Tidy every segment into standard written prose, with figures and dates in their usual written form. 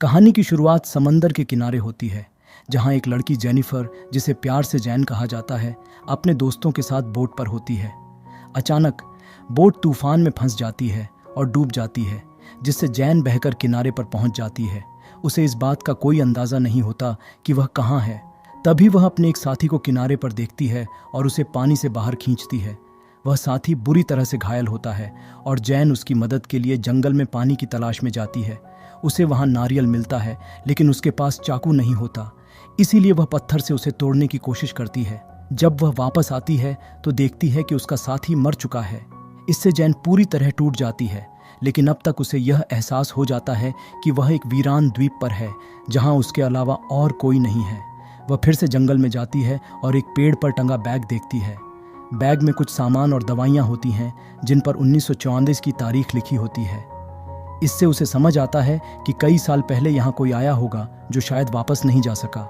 कहानी की शुरुआत समंदर के किनारे होती है, जहां एक लड़की जेनिफर, जिसे प्यार से जैन कहा जाता है, अपने दोस्तों के साथ बोट पर होती है। अचानक बोट तूफान में फंस जाती है और डूब जाती है, जिससे जैन बहकर किनारे पर पहुंच जाती है। उसे इस बात का कोई अंदाज़ा नहीं होता कि वह कहाँ है। तभी वह अपने एक साथी को किनारे पर देखती है और उसे पानी से बाहर खींचती है। वह साथी बुरी तरह से घायल होता है और जैन उसकी मदद के लिए जंगल में पानी की तलाश में जाती है। उसे वहां नारियल मिलता है, लेकिन उसके पास चाकू नहीं होता, इसीलिए वह पत्थर से उसे तोड़ने की कोशिश करती है। जब वह वापस आती है तो देखती है कि उसका साथी मर चुका है। इससे जैन पूरी तरह टूट जाती है, लेकिन अब तक उसे यह एहसास हो जाता है कि वह एक वीरान द्वीप पर है, जहां उसके अलावा और कोई नहीं है। वह फिर से जंगल में जाती है और एक पेड़ पर टंगा बैग देखती है। बैग में कुछ सामान और दवाइयां होती हैं, जिन पर 1944 की तारीख लिखी होती है। इससे उसे समझ आता है कि कई साल पहले यहाँ कोई आया होगा जो शायद वापस नहीं जा सका।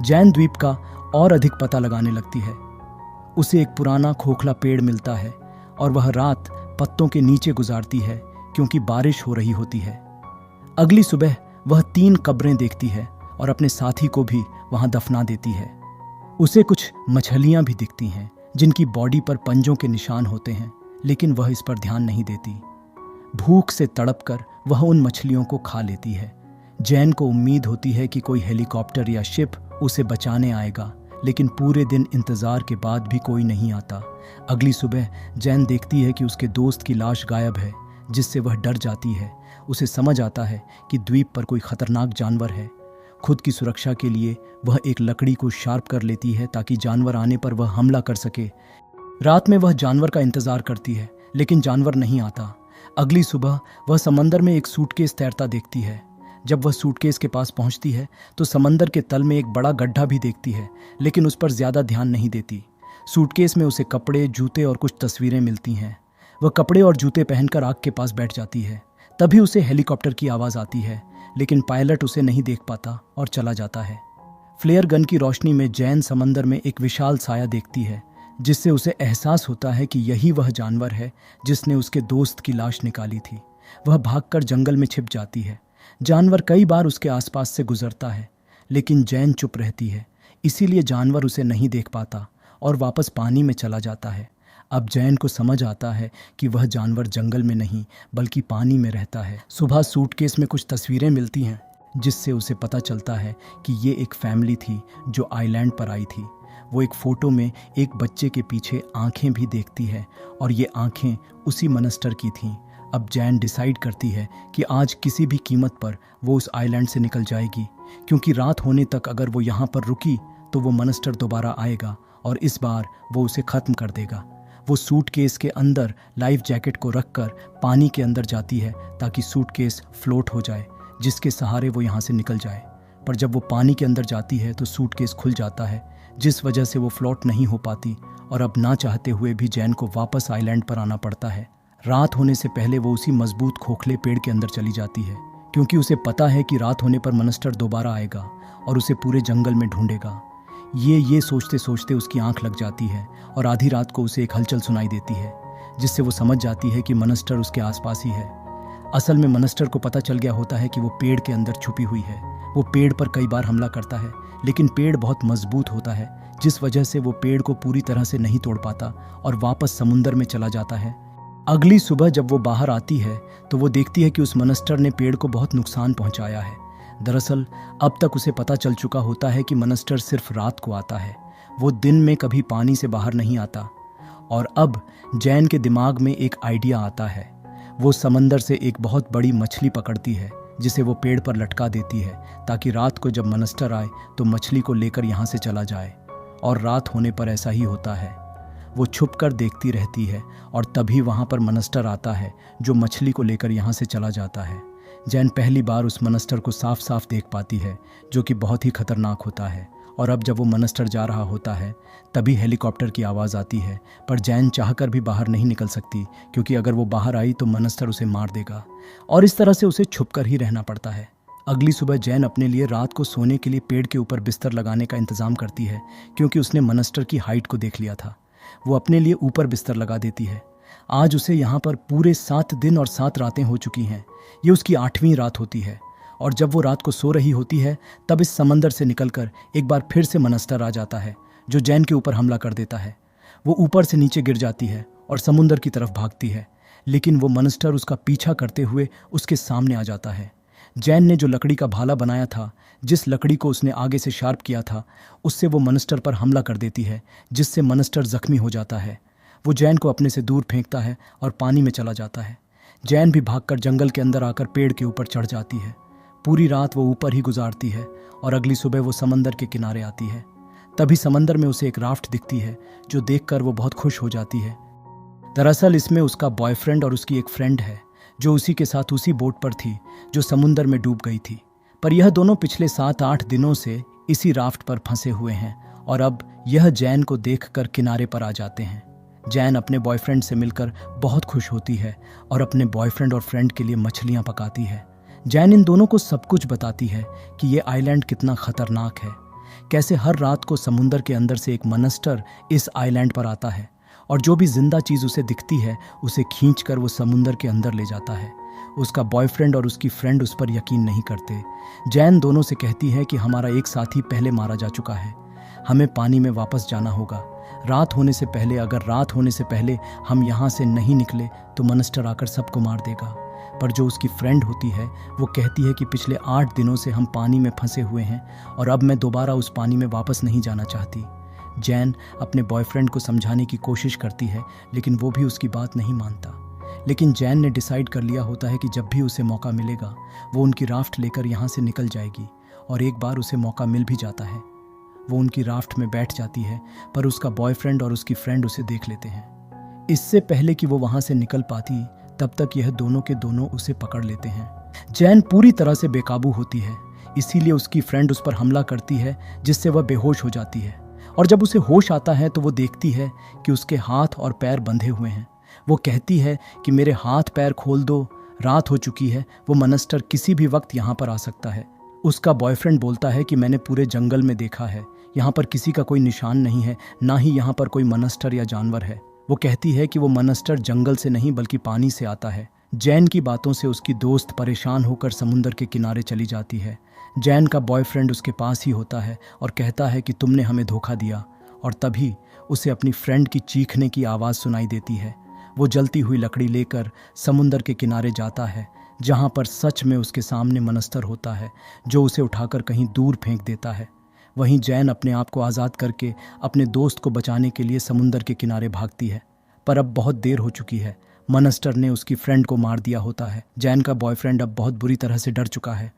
जैन द्वीप का और अधिक पता लगाने लगती है। उसे एक पुराना खोखला पेड़ मिलता है और वह रात पत्तों के नीचे गुजारती है, क्योंकि बारिश हो रही होती है। अगली सुबह वह 3 कब्रें देखती है और अपने साथी को भी वहां दफना देती है। उसे कुछ मछलियां भी दिखती हैं, जिनकी बॉडी पर पंजों के निशान होते हैं, लेकिन वह इस पर ध्यान नहीं देती। भूख से तड़पकर वह उन मछलियों को खा लेती है। जैन को उम्मीद होती है कि कोई हेलीकॉप्टर या शिप उसे बचाने आएगा, लेकिन पूरे दिन इंतजार के बाद भी कोई नहीं आता। अगली सुबह जैन देखती है कि उसके दोस्त की लाश गायब है, जिससे वह डर जाती है। उसे समझ आता है कि द्वीप पर कोई खतरनाक जानवर है। खुद की सुरक्षा के लिए वह एक लकड़ी को शार्प कर लेती है, ताकि जानवर आने पर वह हमला कर सके। रात में वह जानवर का इंतजार करती है, लेकिन जानवर नहीं आता। अगली सुबह वह समंदर में एक सूटकेस तैरता देखती है। जब वह सूटकेस के पास पहुंचती है तो समंदर के तल में एक बड़ा गड्ढा भी देखती है, लेकिन उस पर ज्यादा ध्यान नहीं देती। सूटकेस में उसे कपड़े, जूते और कुछ तस्वीरें मिलती हैं। वह कपड़े और जूते पहनकर आग के पास बैठ जाती है। तभी उसे हेलीकॉप्टर की आवाज़ आती है, लेकिन पायलट उसे नहीं देख पाता और चला जाता है। फ्लेयर गन की रोशनी में जैन समंदर में एक विशाल साया देखती है, जिससे उसे एहसास होता है कि यही वह जानवर है जिसने उसके दोस्त की लाश निकाली थी। वह भागकर जंगल में छिप जाती है। जानवर कई बार उसके आसपास से गुजरता है, लेकिन जैन चुप रहती है, इसीलिए जानवर उसे नहीं देख पाता और वापस पानी में चला जाता है। अब जैन को समझ आता है कि वह जानवर जंगल में नहीं बल्कि पानी में रहता है। सुबह सूटकेस में कुछ तस्वीरें मिलती हैं, जिससे उसे पता चलता है कि ये एक फैमिली थी जो आइलैंड पर आई थी। वो एक फ़ोटो में एक बच्चे के पीछे आंखें भी देखती है, और ये आंखें उसी मॉन्स्टर की थीं। अब जैन डिसाइड करती है कि आज किसी भी कीमत पर वो उस आइलैंड से निकल जाएगी, क्योंकि रात होने तक अगर वो यहाँ पर रुकी तो वो मॉन्स्टर दोबारा आएगा और इस बार वो उसे ख़त्म कर देगा। वो सूटकेस के अंदर लाइफ जैकेट को रखकर पानी के अंदर जाती है, ताकि सूटकेस फ्लोट हो जाए, जिसके सहारे वो यहाँ से निकल जाए। पर जब वो पानी के अंदर जाती है तो सूटकेस खुल जाता है, जिस वजह से वो फ्लोट नहीं हो पाती, और अब ना चाहते हुए भी जैन को वापस आइलैंड पर आना पड़ता है। रात होने से पहले वो उसी मजबूत खोखले पेड़ के अंदर चली जाती है, क्योंकि उसे पता है कि रात होने पर मॉन्स्टर दोबारा आएगा और उसे पूरे जंगल में ढूंढेगा। ये सोचते सोचते उसकी आंख लग जाती है और आधी रात को उसे एक हलचल सुनाई देती है, जिससे वो समझ जाती है कि मॉन्स्टर उसके आसपास ही है। असल में मॉन्स्टर को पता चल गया होता है कि वो पेड़ के अंदर छुपी हुई है। वो पेड़ पर कई बार हमला करता है, लेकिन पेड़ बहुत मजबूत होता है, जिस वजह से वो पेड़ को पूरी तरह से नहीं तोड़ पाता और वापस समुंदर में चला जाता है। अगली सुबह जब वो बाहर आती है तो वो देखती है कि उस मॉन्स्टर ने पेड़ को बहुत नुकसान पहुंचाया है। दरअसल अब तक उसे पता चल चुका होता है कि मॉन्स्टर सिर्फ रात को आता है, वो दिन में कभी पानी से बाहर नहीं आता। और अब जैन के दिमाग में एक आइडिया आता है। वो समंदर से एक बहुत बड़ी मछली पकड़ती है, जिसे वो पेड़ पर लटका देती है, ताकि रात को जब मॉन्स्टर आए तो मछली को लेकर यहाँ से चला जाए। और रात होने पर ऐसा ही होता है। वो छुपकर देखती रहती है और तभी वहाँ पर मॉन्स्टर आता है, जो मछली को लेकर यहाँ से चला जाता है। जैन पहली बार उस मॉन्स्टर को साफ साफ देख पाती है, जो कि बहुत ही खतरनाक होता है। और अब जब वो मॉन्स्टर जा रहा होता है तभी हेलीकॉप्टर की आवाज़ आती है, पर जैन चाहकर भी बाहर नहीं निकल सकती, क्योंकि अगर वो बाहर आई तो मॉन्स्टर उसे मार देगा, और इस तरह से उसे छुपकर ही रहना पड़ता है। अगली सुबह जैन अपने लिए रात को सोने के लिए पेड़ के ऊपर बिस्तर लगाने का इंतज़ाम करती है, क्योंकि उसने मॉन्स्टर की हाइट को देख लिया था। वो अपने लिए ऊपर बिस्तर लगा देती है। आज उसे यहाँ पर पूरे 7 दिन और 7 रातें हो चुकी हैं। ये उसकी 8वीं रात होती है और जब वो रात को सो रही होती है तब इस समंदर से निकलकर एक बार फिर से मनस्टर आ जाता है, जो जैन के ऊपर हमला कर देता है। वो ऊपर से नीचे गिर जाती है और समुंदर की तरफ भागती है, लेकिन वो मनस्टर उसका पीछा करते हुए उसके सामने आ जाता है। जैन ने जो लकड़ी का भाला बनाया था, जिस लकड़ी को उसने आगे से शार्प किया था, उससे वो मनस्टर पर हमला कर देती है, जिससे मनस्टर जख्मी हो जाता है। वो जैन को अपने से दूर फेंकता है और पानी में चला जाता है। जैन भी भागकर जंगल के अंदर आकर पेड़ के ऊपर चढ़ जाती है। पूरी रात वो ऊपर ही गुजारती है और अगली सुबह वो समंदर के किनारे आती है। तभी समंदर में उसे एक राफ्ट दिखती है, जो देखकर वो बहुत खुश हो जाती है। दरअसल इसमें उसका बॉयफ्रेंड और उसकी एक फ्रेंड है, जो उसी के साथ उसी बोट पर थी जो समुंदर में डूब गई थी। पर यह दोनों पिछले 7-8 दिनों से इसी राफ्ट पर फंसे हुए हैं और अब यह जैन को देखकर किनारे पर आ जाते हैं। जैन अपने बॉयफ्रेंड से मिलकर बहुत खुश होती है और अपने बॉयफ्रेंड और फ्रेंड के लिए मछलियां पकाती है। जैन इन दोनों को सब कुछ बताती है कि ये आइलैंड कितना खतरनाक है, कैसे हर रात को समुंदर के अंदर से एक मनस्टर इस आइलैंड पर आता है और जो भी जिंदा चीज़ उसे दिखती है उसे खींचकर वो समुंदर के अंदर ले जाता है। उसका बॉयफ्रेंड और उसकी फ्रेंड उस पर यकीन नहीं करते। जैन दोनों से कहती है कि हमारा एक साथी पहले मारा जा चुका है, हमें पानी में वापस जाना होगा। रात होने से पहले, अगर रात होने से पहले हम यहाँ से नहीं निकले तो मनस्टर आकर सबको मार देगा। पर जो उसकी फ्रेंड होती है वो कहती है कि पिछले 8 दिनों से हम पानी में फंसे हुए हैं और अब मैं दोबारा उस पानी में वापस नहीं जाना चाहती। जैन अपने बॉयफ्रेंड को समझाने की कोशिश करती है, लेकिन वो भी उसकी बात नहीं मानता। लेकिन जैन ने डिसाइड कर लिया होता है कि जब भी उसे मौका मिलेगा वो उनकी राफ्ट लेकर यहाँ से निकल जाएगी। और एक बार उसे मौका मिल भी जाता है, वो उनकी राफ्ट में बैठ जाती है, पर उसका बॉयफ्रेंड और उसकी फ्रेंड उसे देख लेते हैं। इससे पहले कि वो वहाँ से निकल पाती तब तक यह दोनों के दोनों उसे पकड़ लेते हैं। जैन पूरी तरह से बेकाबू होती है, इसीलिए उसकी फ्रेंड उस पर हमला करती है, जिससे वह बेहोश हो जाती है। और जब उसे होश आता है तो वो देखती है कि उसके हाथ और पैर बंधे हुए हैं। वो कहती है कि मेरे हाथ पैर खोल दो, रात हो चुकी है, वो मनस्टर किसी भी वक्त यहाँ पर आ सकता है। उसका बॉयफ्रेंड बोलता है कि मैंने पूरे जंगल में देखा है, यहाँ पर किसी का कोई निशान नहीं है, ना ही यहाँ पर कोई मनस्टर या जानवर है। वो कहती है कि वो मनस्टर जंगल से नहीं बल्कि पानी से आता है। जैन की बातों से उसकी दोस्त परेशान होकर समुंदर के किनारे चली जाती है। जैन का बॉयफ्रेंड उसके पास ही होता है और कहता है कि तुमने हमें धोखा दिया। और तभी उसे अपनी फ्रेंड की चीखने की आवाज़ सुनाई देती है। वो जलती हुई लकड़ी लेकर समुंदर के किनारे जाता है, जहाँ पर सच में उसके सामने मनस्तर होता है, जो उसे उठाकर कहीं दूर फेंक देता है। वहीं जैन अपने आप को आज़ाद करके अपने दोस्त को बचाने के लिए समुंदर के किनारे भागती है, पर अब बहुत देर हो चुकी है। मनस्टर ने उसकी फ्रेंड को मार दिया होता है। जैन का बॉयफ्रेंड अब बहुत बुरी तरह से डर चुका है।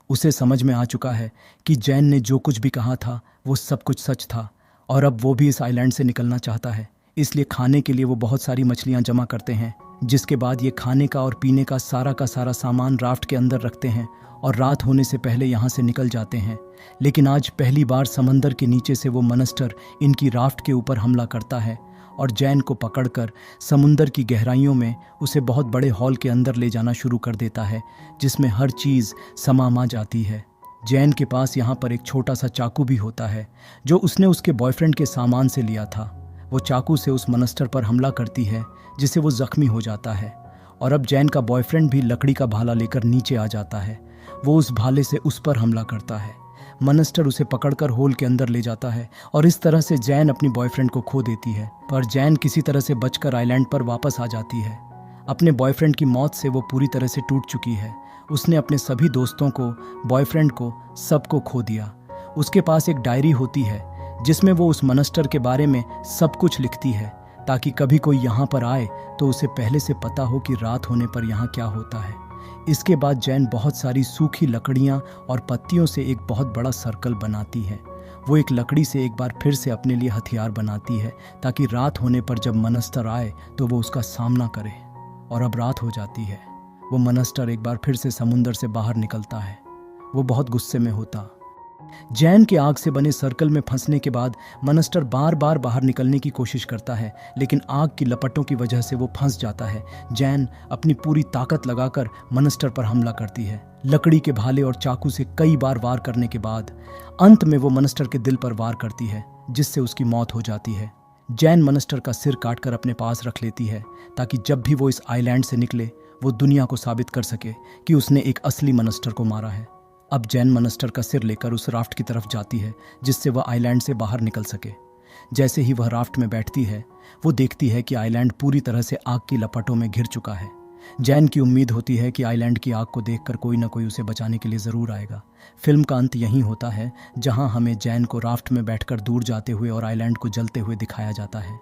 उसे समझ में आ चुका है कि जैन ने जो कुछ भी कहा था वो सब कुछ सच था और अब वो भी इस आइलैंड से निकलना चाहता है। इसलिए खाने के लिए वो बहुत सारी मछलियाँ जमा करते हैं, जिसके बाद ये खाने का और पीने का सारा सामान राफ्ट के अंदर रखते हैं और रात होने से पहले यहाँ से निकल जाते हैं। लेकिन आज पहली बार समंदर के नीचे से वो मनस्टर इनकी राफ्ट के ऊपर हमला करता है और जैन को पकड़कर समुंदर की गहराइयों में उसे बहुत बड़े हॉल के अंदर ले जाना शुरू कर देता है, जिसमें हर चीज़ समा जाती है। जैन के पास यहाँ पर एक छोटा सा चाकू भी होता है, जो उसने उसके बॉयफ्रेंड के सामान से लिया था। वो चाकू से उस मनस्टर पर हमला करती है, जिससे वो जख्मी हो जाता है। और अब जैन का बॉयफ्रेंड भी लकड़ी का भाला लेकर नीचे आ जाता है। वो उस भाले से उस पर हमला करता है। मनस्टर उसे पकड़कर होल के अंदर ले जाता है और इस तरह से जैन अपनी बॉयफ्रेंड को खो देती है। पर जैन किसी तरह से बचकर आइलैंड पर वापस आ जाती है। अपने बॉयफ्रेंड की मौत से वो पूरी तरह से टूट चुकी है। उसने अपने सभी दोस्तों को, बॉयफ्रेंड को, सबको खो दिया। उसके पास एक डायरी होती है जिसमें वो उस मनस्टर के बारे में सब कुछ लिखती है, ताकि कभी कोई यहाँ पर आए तो उसे पहले से पता हो कि रात होने पर यहाँ क्या होता है। इसके बाद जैन बहुत सारी सूखी लकड़ियाँ और पत्तियों से एक बहुत बड़ा सर्कल बनाती है। वो एक लकड़ी से एक बार फिर से अपने लिए हथियार बनाती है, ताकि रात होने पर जब मनस्टर आए तो वो उसका सामना करे। और अब रात हो जाती है। वो मनस्टर एक बार फिर से समुंदर से बाहर निकलता है। वो बहुत गुस्से में होता। जैन के आग से बने सर्कल में फंसने के बाद मनस्टर बार बार बाहर निकलने की कोशिश करता है, लेकिन आग की लपटों की वजह से वो फंस जाता है। जैन अपनी पूरी ताकत लगाकर मनस्टर पर हमला करती है। लकड़ी के भाले और चाकू से कई बार वार करने के बाद अंत में वो मनस्टर के दिल पर वार करती है, जिससे उसकी मौत हो जाती है। जैन मनस्टर का सिर काटकर अपने पास रख लेती है, ताकि जब भी वो इस आइलैंड से निकले वो दुनिया को साबित कर सके कि उसने एक असली मनस्टर को मारा है। अब जैन मॉन्स्टर का सिर लेकर उस राफ्ट की तरफ जाती है जिससे वह आइलैंड से बाहर निकल सके। जैसे ही वह राफ्ट में बैठती है वो देखती है कि आइलैंड पूरी तरह से आग की लपटों में घिर चुका है। जैन की उम्मीद होती है कि आइलैंड की आग को देखकर कोई ना कोई उसे बचाने के लिए ज़रूर आएगा। फिल्म का अंत यहीं होता है जहां हमें जैन को राफ्ट में बैठकर दूर जाते हुए और आइलैंड को जलते हुए दिखाया जाता है।